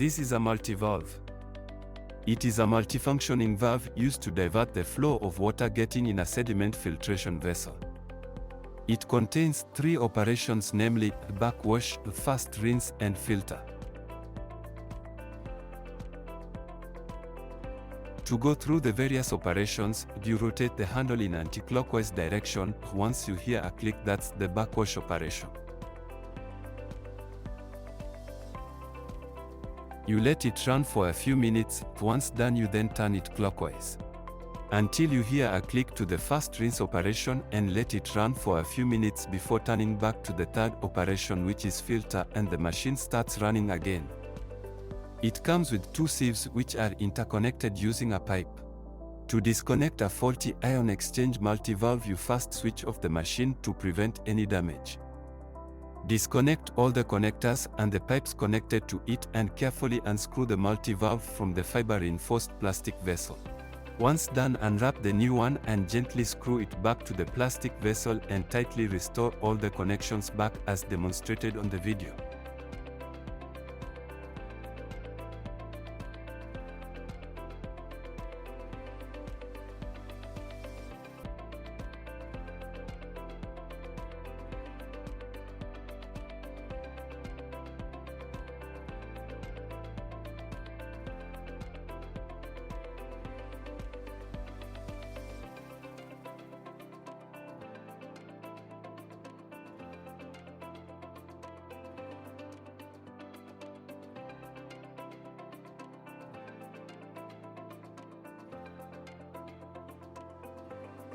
This is a multi-valve. It is a multifunctioning valve used to divert the flow of water getting in a sediment filtration vessel. It contains 3 operations, namely backwash, fast rinse, and filter. To go through the various operations, you rotate the handle in anti-clockwise direction. Once you hear a click, that's the backwash operation. You let it run for a few minutes. Once done, you then turn it clockwise until you hear a click to the fast rinse operation, and let it run for a few minutes before turning back to the third operation, which is filter, and the machine starts running again. It comes with 2 sieves which are interconnected using a pipe. To disconnect a faulty ion exchange multi-valve, you first switch off the machine to prevent any damage. Disconnect all the connectors and the pipes connected to it, and carefully unscrew the multi-valve from the fiber-reinforced plastic vessel. Once done, unwrap the new one and gently screw it back to the plastic vessel and tightly restore all the connections back as demonstrated on the video.